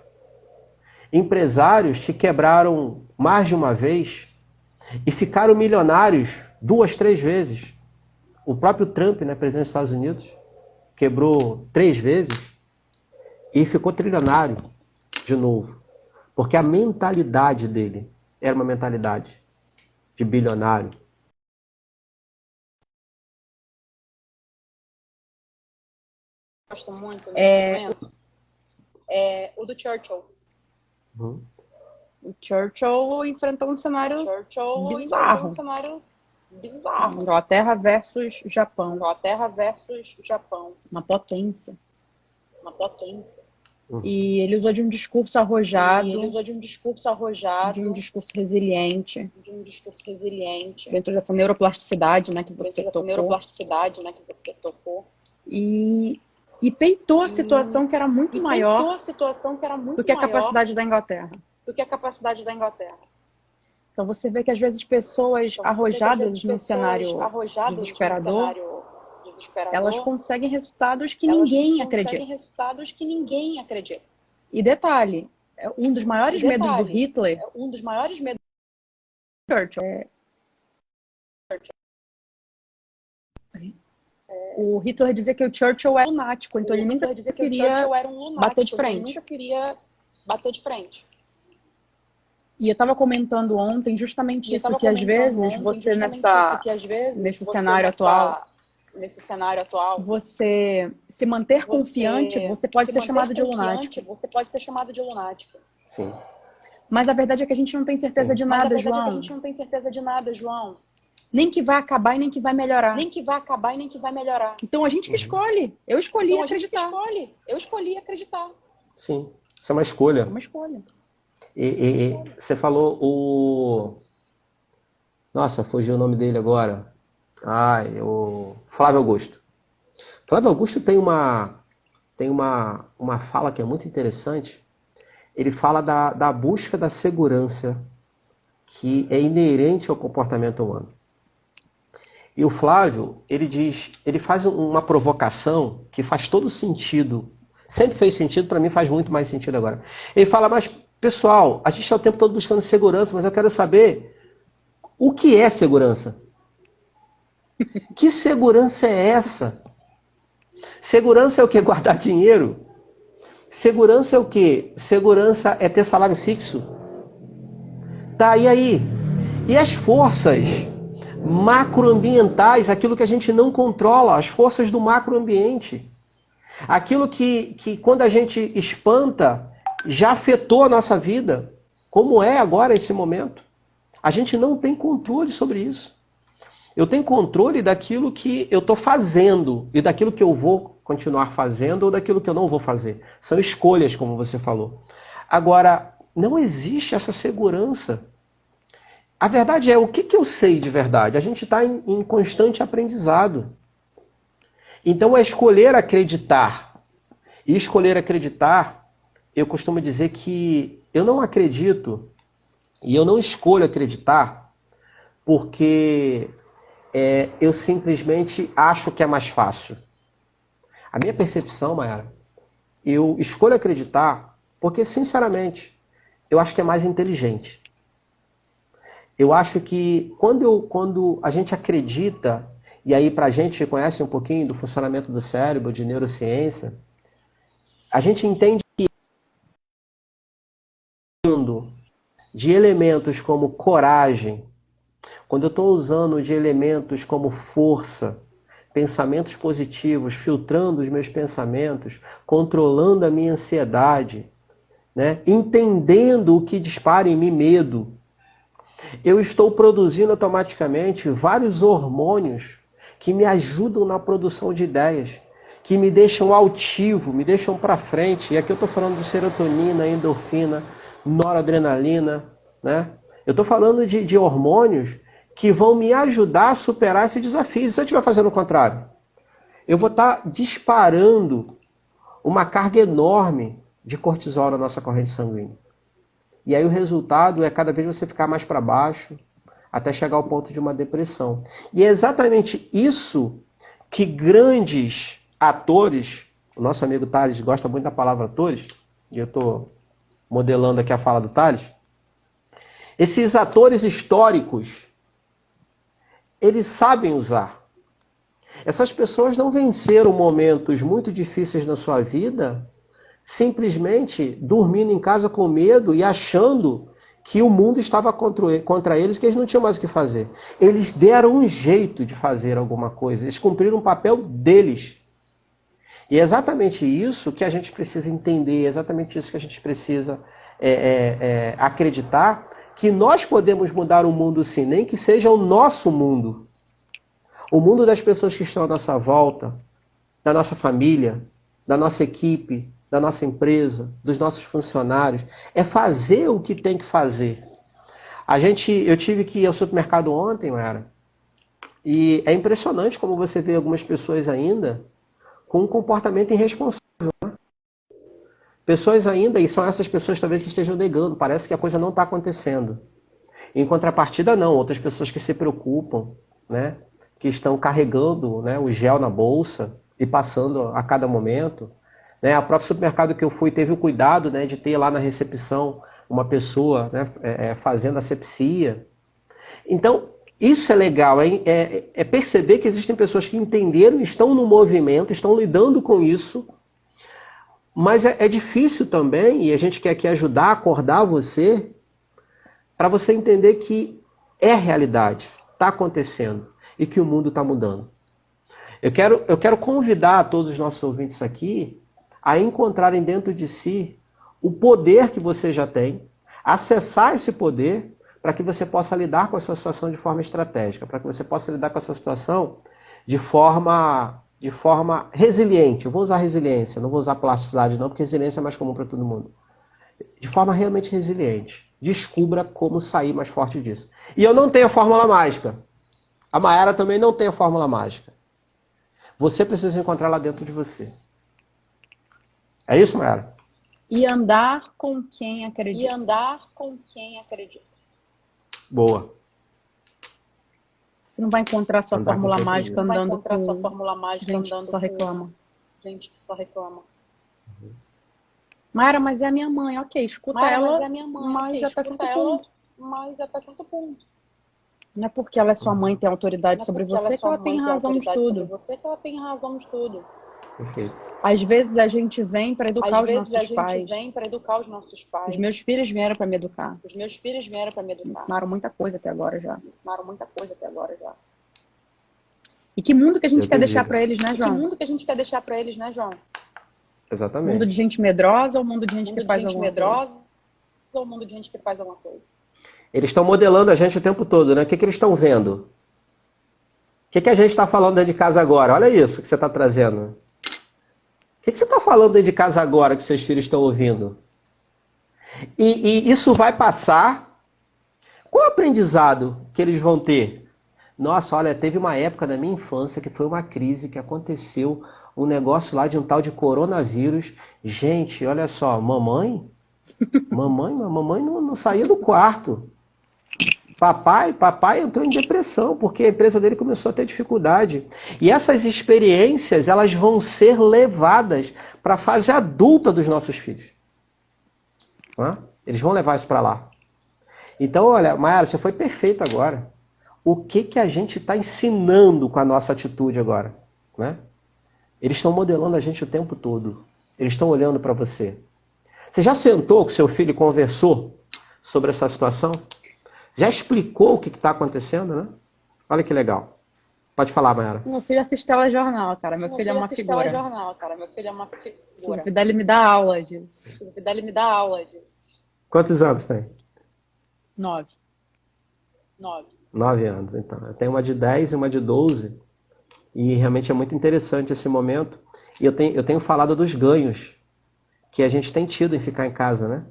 Empresários que quebraram mais de uma vez e ficaram milionários 2, 3 vezes. O próprio Trump, né, presidente dos Estados Unidos, quebrou 3 vezes e ficou trilionário de novo. Porque a mentalidade dele era uma mentalidade de bilionário. Gosto muito nesse momento. O do Churchill. O Churchill enfrentou um cenário bizarro. Inglaterra versus Japão. Uma potência. E ele usou de um discurso arrojado, de um discurso resiliente, dentro dessa neuroplasticidade, né, que você tocou. E peitou a situação que era muito maior do que a capacidade da Inglaterra. Então você vê que às vezes pessoas arrojadas num cenário desesperador, elas conseguem resultados que ninguém acredita. E detalhe, um dos maiores medos do Hitler, Churchill, o Hitler dizia que o Churchill era lunático, então ele nunca queria bater de frente. E eu estava comentando ontem justamente isso, que às vezes você nesse cenário atual, você se manter confiante, você pode ser chamado de lunático. Sim. Mas a verdade é que a gente não tem certeza de nada, João. Nem que vai acabar e nem que vai melhorar. Então a gente que escolhe. Eu escolhi acreditar. Sim, isso é uma escolha. É uma escolha. E você falou o... Nossa, fugiu o nome dele agora. O Flávio Augusto. Flávio Augusto tem uma fala que é muito interessante. Ele fala da busca da segurança que é inerente ao comportamento humano. E o Flávio, ele faz uma provocação que faz todo sentido. Sempre fez sentido, para mim faz muito mais sentido agora. Ele fala, mas pessoal, a gente está o tempo todo buscando segurança, mas eu quero saber o que é segurança. Que segurança é essa? Segurança é o quê? Guardar dinheiro? Segurança é o quê? Segurança é ter salário fixo? Tá, e aí? E as forças macroambientais, aquilo que a gente não controla, as forças do macroambiente. Aquilo que quando a gente espanta, já afetou a nossa vida, como é agora esse momento. A gente não tem controle sobre isso. Eu tenho controle daquilo que eu estou fazendo e daquilo que eu vou continuar fazendo ou daquilo que eu não vou fazer. São escolhas, como você falou. Agora, não existe essa segurança. A verdade é, o que eu sei de verdade? A gente está em constante aprendizado. Então, é escolher acreditar. E escolher acreditar, eu costumo dizer que eu não acredito e eu não escolho acreditar porque eu simplesmente acho que é mais fácil. A minha percepção, Mayara, eu escolho acreditar porque, sinceramente, eu acho que é mais inteligente. Eu acho que quando a gente acredita, e aí pra gente conhece um pouquinho do funcionamento do cérebro, de neurociência, a gente entende que de elementos como coragem, quando eu estou usando de elementos como força, pensamentos positivos, filtrando os meus pensamentos, controlando a minha ansiedade, né? Entendendo o que dispara em mim medo, eu estou produzindo automaticamente vários hormônios que me ajudam na produção de ideias, que me deixam altivo, me deixam para frente. E aqui eu estou falando de serotonina, endorfina, noradrenalina, né? Eu estou falando de hormônios que vão me ajudar a superar esse desafio. Se eu estiver fazendo o contrário, eu vou estar disparando uma carga enorme de cortisol na nossa corrente sanguínea. E aí o resultado é cada vez você ficar mais para baixo, até chegar ao ponto de uma depressão. E é exatamente isso que grandes atores, o nosso amigo Thales gosta muito da palavra atores, e eu estou modelando aqui a fala do Thales, esses atores históricos, eles sabem usar. Essas pessoas não venceram momentos muito difíceis na sua vida simplesmente dormindo em casa com medo e achando que o mundo estava contra eles, que eles não tinham mais o que fazer. Eles deram um jeito de fazer alguma coisa, eles cumpriram o papel deles. E é exatamente isso que a gente precisa entender, é exatamente isso que a gente precisa acreditar, que nós podemos mudar o mundo sim, nem que seja o nosso mundo. O mundo das pessoas que estão à nossa volta, da nossa família, da nossa equipe, da nossa empresa, dos nossos funcionários, é fazer o que tem que fazer. Eu tive que ir ao supermercado ontem, e é impressionante como você vê algumas pessoas ainda com um comportamento irresponsável. Né? Pessoas ainda, e são essas pessoas talvez que estejam negando, parece que a coisa não está acontecendo. Em contrapartida, não, outras pessoas que se preocupam, né? Que estão carregando, né, o gel na bolsa e passando a cada momento. Né? A própria supermercado que eu fui teve o cuidado, né, de ter lá na recepção uma pessoa, né, fazendo asepsia. Então, isso é legal, é perceber que existem pessoas que entenderam, estão no movimento, estão lidando com isso, mas é difícil também, e a gente quer aqui ajudar a acordar você, para você entender que é realidade, está acontecendo, e que o mundo está mudando. Eu quero convidar todos os nossos ouvintes aqui a encontrarem dentro de si o poder que você já tem, acessar esse poder para que você possa lidar com essa situação de forma estratégica, para que você possa lidar com essa situação de forma resiliente. Eu vou usar resiliência, não vou usar plasticidade não, porque resiliência é mais comum para todo mundo. De forma realmente resiliente. Descubra como sair mais forte disso. E eu não tenho a fórmula mágica. A Mayara também não tem a fórmula mágica. Você precisa encontrar lá dentro de você. É isso, Mayara? E andar com quem acredita. Boa. Você não vai encontrar sua Andar fórmula com quem mágica acredita. andando com gente que só reclama. Mayara, mas é a minha mãe. Ok, escuta ela, mas até certo ponto. Não é porque ela é sua mãe e tem autoridade sobre você que ela tem razão de tudo. Perfeito. Às vezes a gente vem para educar os nossos pais. Os meus filhos vieram para me educar. Me ensinaram muita coisa até agora já. E que mundo que a gente quer deixar para eles, né, João? Exatamente. Mundo de gente medrosa ou mundo de gente que faz alguma coisa? Eles estão modelando a gente o tempo todo, né? O que eles estão vendo? O que a gente está falando dentro de casa agora? Olha isso que você está trazendo. O que você está falando dentro de casa agora que seus filhos estão ouvindo? E isso vai passar. Qual o aprendizado que eles vão ter? Nossa, olha, teve uma época da minha infância que foi uma crise que aconteceu, um negócio lá de um tal de coronavírus. Gente, olha só, mamãe não saía do quarto. Papai entrou em depressão, porque a empresa dele começou a ter dificuldade. E essas experiências, elas vão ser levadas para a fase adulta dos nossos filhos. Eles vão levar isso para lá. Então, olha, Mayara, você foi perfeita agora. O que a gente está ensinando com a nossa atitude agora? Né? Eles estão modelando a gente o tempo todo. Eles estão olhando para você. Você já sentou com seu filho e conversou sobre essa situação? Já explicou o que está acontecendo, né? Olha que legal. Pode falar, Mayara. Meu filho assiste telejornal, cara. Meu filho é uma figura. Meu filho é uma figura. Se duvidar, ele me dá aula disso. Se duvidar, ele me dá aula disso. Quantos anos tem? 9. 9 anos, então. Eu tenho uma de 10 e uma de 12. E realmente é muito interessante esse momento. E eu tenho falado dos ganhos que a gente tem tido em ficar em casa, né?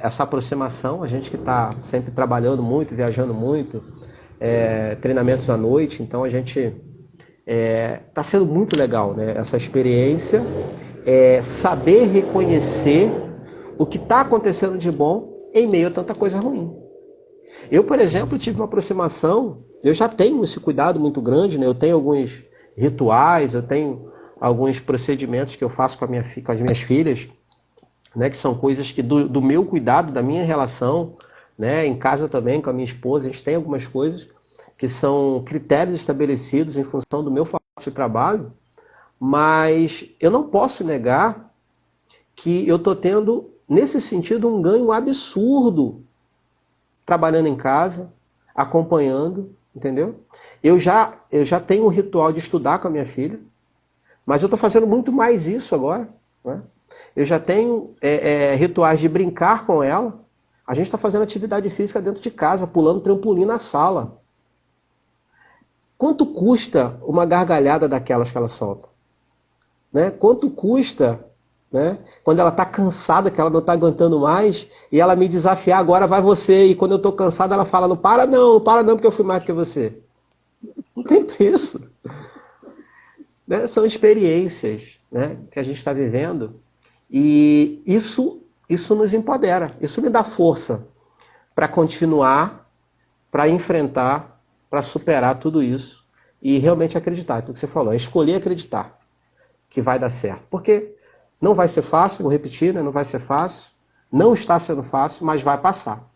Essa aproximação, a gente que está sempre trabalhando muito, viajando muito, treinamentos à noite, então a gente está sendo muito legal, né? Essa experiência, saber reconhecer o que está acontecendo de bom em meio a tanta coisa ruim. Eu, por exemplo, tive uma aproximação, eu já tenho esse cuidado muito grande, né? Eu tenho alguns rituais, eu tenho alguns procedimentos que eu faço com as minhas filhas, né? Que são coisas que do meu cuidado, da minha relação, né? Em casa também, com a minha esposa, a gente tem algumas coisas que são critérios estabelecidos em função do meu formato de trabalho, mas eu não posso negar que eu estou tendo, nesse sentido, um ganho absurdo trabalhando em casa, acompanhando, entendeu? Eu já tenho um ritual de estudar com a minha filha, mas eu estou fazendo muito mais isso agora, né? Eu já tenho rituais de brincar com ela. A gente está fazendo atividade física dentro de casa, pulando trampolim na sala. Quanto custa uma gargalhada daquelas que ela solta? Né? Quanto custa, né? Quando ela está cansada, que ela não está aguentando mais, e ela me desafiar, agora vai você, e quando eu estou cansado ela fala, não, para não, porque eu fui mais que você. Não tem preço. Né? São experiências, né, que a gente está vivendo, e isso nos empodera, isso me dá força para continuar, para enfrentar, para superar tudo isso, e realmente acreditar, tudo que você falou, é escolher acreditar que vai dar certo, porque não vai ser fácil, vou repetir, né? Não vai ser fácil, não está sendo fácil, mas vai passar.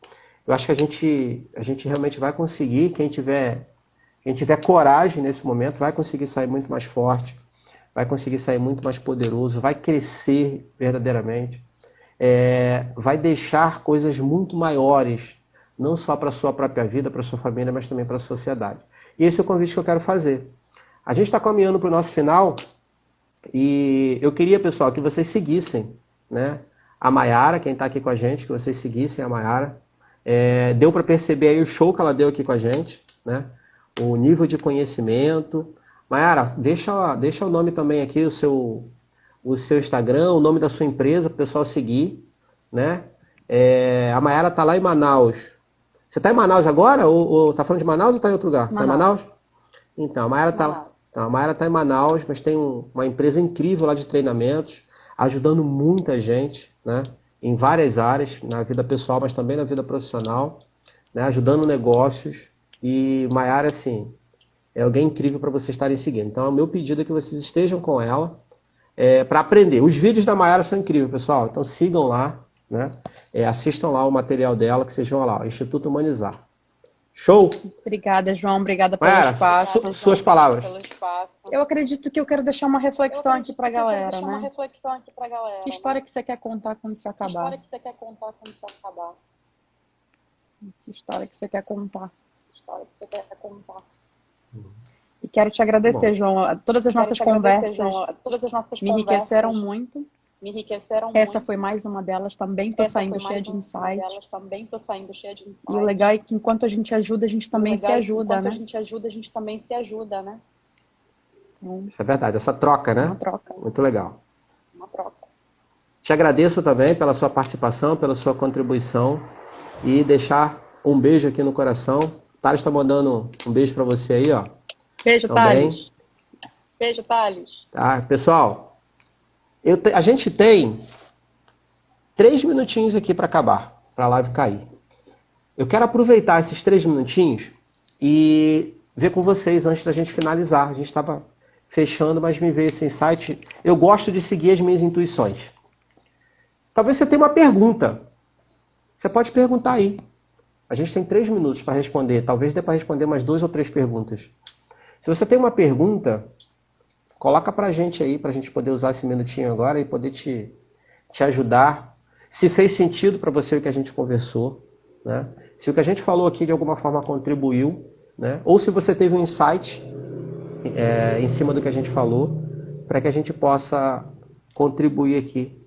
Eu acho que a gente realmente vai conseguir, quem tiver coragem nesse momento, vai conseguir sair muito mais forte, vai conseguir sair muito mais poderoso, vai crescer verdadeiramente, vai deixar coisas muito maiores, não só para a sua própria vida, para a sua família, mas também para a sociedade. E esse é o convite que eu quero fazer. A gente está caminhando para o nosso final, e eu queria, pessoal, que vocês seguissem, né, a Mayara, quem está aqui com a gente, que vocês seguissem a Mayara. Deu para perceber aí o show que ela deu aqui com a gente, né? O nível de conhecimento. Mayara, deixa o nome também aqui, o seu Instagram, o nome da sua empresa, para o pessoal seguir, né? A Mayara está lá em Manaus. Você está em Manaus agora? Ou está falando de Manaus ou está em outro lugar? Está em Manaus? Então, a Mayara está em Manaus, mas tem uma empresa incrível lá de treinamentos, ajudando muita gente, né? Em várias áreas, na vida pessoal, mas também na vida profissional, né? Ajudando negócios. E Mayara, assim, é alguém incrível para vocês estarem seguindo. Então, o meu pedido é que vocês estejam com ela para aprender. Os vídeos da Mayara são incríveis, pessoal. Então, sigam lá, né? Assistam lá o material dela, que vocês vão lá, Instituto Humanizar. Show? Obrigada, João. Obrigada pelo Mayara, espaço. suas palavras. Eu acredito que eu quero deixar uma reflexão aqui para a galera, né? Que história que você quer contar quando isso acabar? Que história que você quer contar? E quero te agradecer, João. Todas as nossas conversas me enriqueceram muito. Essa foi mais uma delas. Também estou saindo cheia de insight. E o legal é que enquanto a gente ajuda, a gente também se ajuda, né? Isso é verdade, essa troca, né? Uma troca. Muito legal. Te agradeço também pela sua participação, pela sua contribuição e deixar um beijo aqui no coração. Thales está mandando um beijo para você aí, ó. Beijo, também. Thales. Tá, pessoal, a gente tem 3 minutinhos aqui para acabar, para a live cair. Eu quero aproveitar esses 3 minutinhos e ver com vocês antes da gente finalizar. A gente estava fechando, mas me veio esse insight. Eu gosto de seguir as minhas intuições. Talvez você tenha uma pergunta. Você pode perguntar aí. A gente tem 3 minutos para responder. Talvez dê para responder mais 2 ou 3 perguntas. Se você tem uma pergunta, coloca para a gente aí, para a gente poder usar esse minutinho agora e poder te ajudar. se fez sentido para você o que a gente conversou, né? Se o que a gente falou aqui de alguma forma contribuiu, né? Ou se você teve um insight em cima do que a gente falou, para que a gente possa contribuir aqui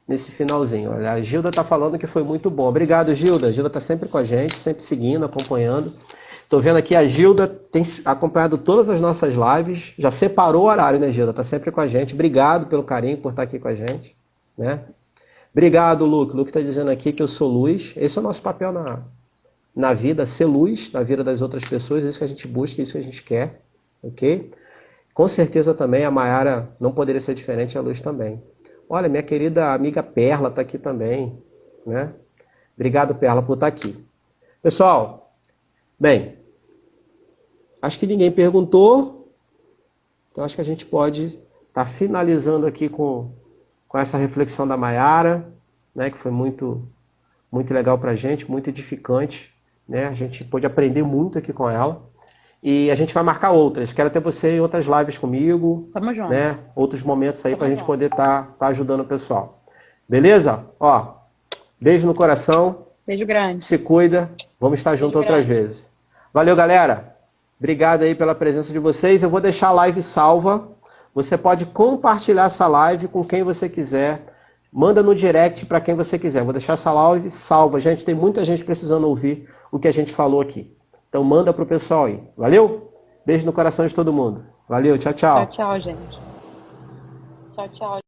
nesse finalzinho. Olha, a Gilda está falando que foi muito bom. Obrigado, Gilda. A Gilda está sempre com a gente, sempre seguindo, acompanhando. Estou vendo aqui a Gilda tem acompanhado todas as nossas lives, já separou o horário, né, Gilda? Está sempre com a gente. Obrigado pelo carinho, por estar aqui com a gente, né? Obrigado, Luke. O Luke está dizendo aqui que eu sou luz. Esse é o nosso papel na vida, ser luz na vida das outras pessoas. É isso que a gente busca, é isso que a gente quer, ok? Com certeza também a Mayara não poderia ser diferente, a luz também. Olha, minha querida amiga Perla está aqui também, né? Obrigado, Perla, por estar aqui. Pessoal, bem, acho que ninguém perguntou, então acho que a gente pode estar finalizando aqui com essa reflexão da Mayara, né? Que foi muito, muito legal para a gente, muito edificante, né? A gente pôde aprender muito aqui com ela. E a gente vai marcar outras. Quero ter você em outras lives comigo. Tamo junto. Né? Outros momentos aí pra gente poder tá ajudando o pessoal. Beleza? Ó, beijo no coração. Beijo grande. Se cuida. Vamos estar junto outras vezes. Valeu, galera. Obrigado aí pela presença de vocês. Eu vou deixar a live salva. Você pode compartilhar essa live com quem você quiser. Manda no direct para quem você quiser. Vou deixar essa live salva. Gente, tem muita gente precisando ouvir o que a gente falou aqui. Então manda pro pessoal aí. Valeu? Beijo no coração de todo mundo. Valeu, tchau, tchau. Tchau, tchau, gente. Tchau, tchau.